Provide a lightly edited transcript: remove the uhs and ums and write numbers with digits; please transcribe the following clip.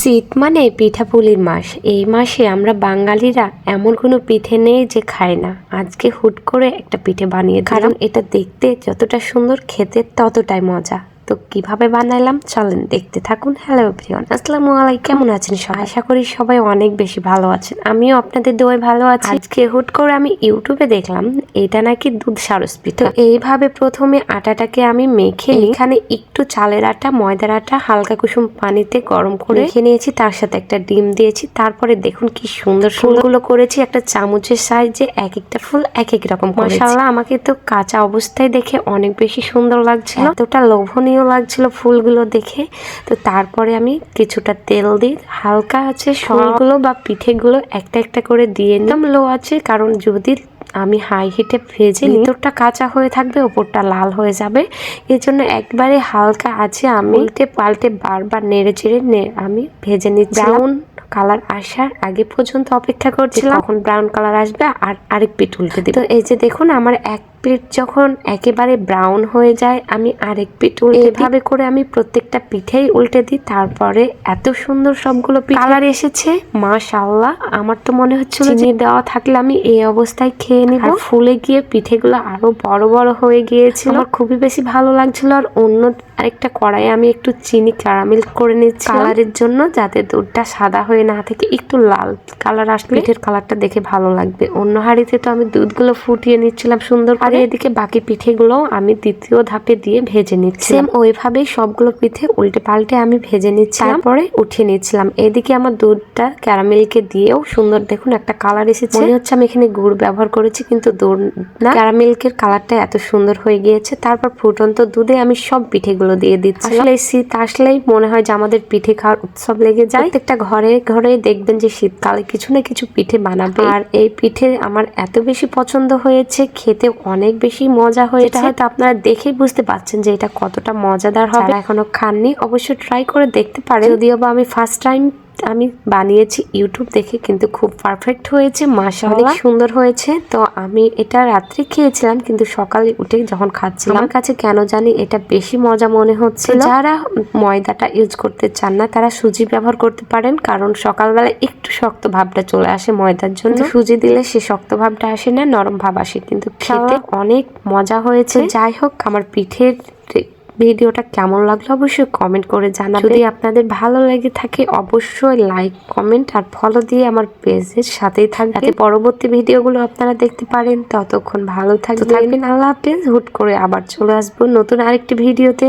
শীত মানে পিঠাপুলির মাস। এই মাসে আমরা বাঙালিরা এমন কোনো পিঠে নেই যে খায় না। আজকে হুট করে একটা পিঠে বানিয়ে কারণ এটা দেখতে যতটা সুন্দর খেতে ততটাই মজা। তো কিভাবে বানাইলাম চলেন দেখতে থাকুন। হ্যালো এভরিওয়ান, আসসালামু আলাইকুম। কেমন আছেন সবাই? আশা করি সবাই অনেক বেশি ভালো আছেন। আমিও আপনাদের দোয়ায় ভালো আছি। আজকে হুট করে আমি ইউটিউবে দেখলাম এটা নাকি দুধ সারস পিঠা। এইভাবে প্রথমে আটাটাকে আমি মেখে এখানে একটু চালের আটা, ময়দার আটা হালকা কুসুম পানিতে গরম করে মেখে নিয়েছি, তার সাথে একটা ডিম দিয়েছি। তারপরে দেখুন কি সুন্দর ফুলগুলো করেছি একটা চামচের সাহায্যে। এক একটা ফুল এক এক রকম। মাশাআল্লাহ, আমাকে তো কাঁচা অবস্থায় দেখে অনেক বেশি সুন্দর লাগছিল, এতটা লোভনীয় লাগছিল ফুলগুলো দেখে। তো তারপরে আমি কিছুটা তেল দিই, হালকা আছে সবগুলো বা পিঠেগুলো একটা একটা করে দিয়ে নিলাম লো আছে, কারণ যদি আমি হাই হিটে ভেজে ভিতরটা কাঁচা হয়ে থাকবে, ওপরটা লাল হয়ে যাবে। এর জন্য একবারে হালকা আছে আমি উল্টে পাল্টে বারবার নেড়ে চেড়ে আমি ভেজে নিচ্ছি। ব্রাউন কালার আসার আগে পর্যন্ত অপেক্ষা করছিলাম, কখন ব্রাউন কালার আসবে আর আরেক পিঠ উল্টে দিই। তো এই যে দেখুন আমার এক পিঠ যখন একেবারে ব্রাউন হয়ে যায় আমি আরেক পিঠ উল্টে এভাবে করে আমি প্রত্যেকটা পিঠেই উল্টে দিই। তারপরে এত সুন্দর সবগুলো কালার এসেছে মাশাআল্লাহ। আমার তো মনে হচ্ছিল চিনি দেওয়া থাকলে আমি এই অবস্থায় খেয়ে নিব। ফুলে গিয়ে পিঠেগুলো আরো বড় বড় হয়ে গিয়েছিল, আমার খুবই বেশি ভালো লাগছিল। আর অন্য আরেকটা কড়াইয়ে আমি একটু চিনি ক্যারামেল করে নিচ্ছি কালারের জন্য, যাতে দুধটা সাদা হয়ে না থেকে একটু লাল কালার আসলে পিঠের কালারটা দেখে ভালো লাগবে। অন্য হাঁড়িতে তো আমি দুধগুলো ফুটিয়ে নিচ্ছিলাম সুন্দর করে, এদিকে বাকি পিঠেগুলো আমি দ্বিতীয় ধাপে দিয়ে ভেজে নিচ্ছি। সেম ওইভাবেই সবগুলো পিঠে উল্টে পাল্টে আমি ভেজে নিচ্ছি, তারপরে উঠিয়ে নিচ্ছিলাম। এদিকে আমার দুধটা ক্যারামেলকে দিয়েও সুন্দর দেখুন একটা কালার এসেছে। মনে হচ্ছে আমি এখানে গুড় ব্যবহার করেছি, কিন্তু দুধ না, ক্যারামেলকের কালারটা এত সুন্দর হয়ে গিয়েছে। তারপর ফুটন্ত দুধে আমি সব পিঠেগুলো দিয়ে দিচ্ছি। আসলে শীত আসলেই মনে হয় যে আমাদের পিঠে খাওয়ার উৎসব লেগে যায়। প্রত্যেকটা ঘরে ঘরে দেখবেন যে শীতকালে কিছু না কিছু পিঠে বানাবে। আর এই পিঠে আমার এত বেশি পছন্দ হয়েছে, খেতে অনেক বেশি মজা হয়েছে। হয়তো আপনারা দেখেই বুঝতে পারছেন যে এটা কতটা মজাদার হবে। যারা এখনো খাননি অবশ্যই ট্রাই করে দেখতে পারেন। যদিও বা আমি ফার্স্ট টাইম আমি বানিয়েছি ইউটিউব দেখে, কিন্তু খুব পারফেক্ট হয়েছে মাশাআল্লাহ, অনেক সুন্দর হয়েছে। তো আমি এটা রাত্রে খেয়েছিলাম, কিন্তু সকালে উঠে যখন খাচ্ছিলাম আমার কাছে কেন জানি এটা বেশি মজা মনে হচ্ছিল। যারা ময়দাটা ইউজ করতে চান না তারা সুজি ব্যবহার করতে পারেন, কারণ সকালবেলা একটু শক্ত ভাবটা চলে আসে ময়দার জন্য। সুজি দিলে সে শক্ত ভাবটা আসে না, নরম ভাব আসে, কিন্তু খেতে অনেক মজা হয়েছে। যাই হোক, আমার পিঠের ভিডিওটা কেমন লাগলো অবশ্যই কমেন্ট করে জানাবেন। যদি আপনাদের ভালো লেগে থাকে অবশ্যই লাইক, কমেন্ট আর ফলো দিয়ে আমার পেজের সাথেই থাকবেন, যাতে পরবর্তী ভিডিওগুলো আপনারা দেখতে পারেন। ততক্ষণ ভালো থাকবেন। আল্লাহ হাফেজ। হুট করে আবার চলে আসবো নতুন আরেকটি ভিডিওতে।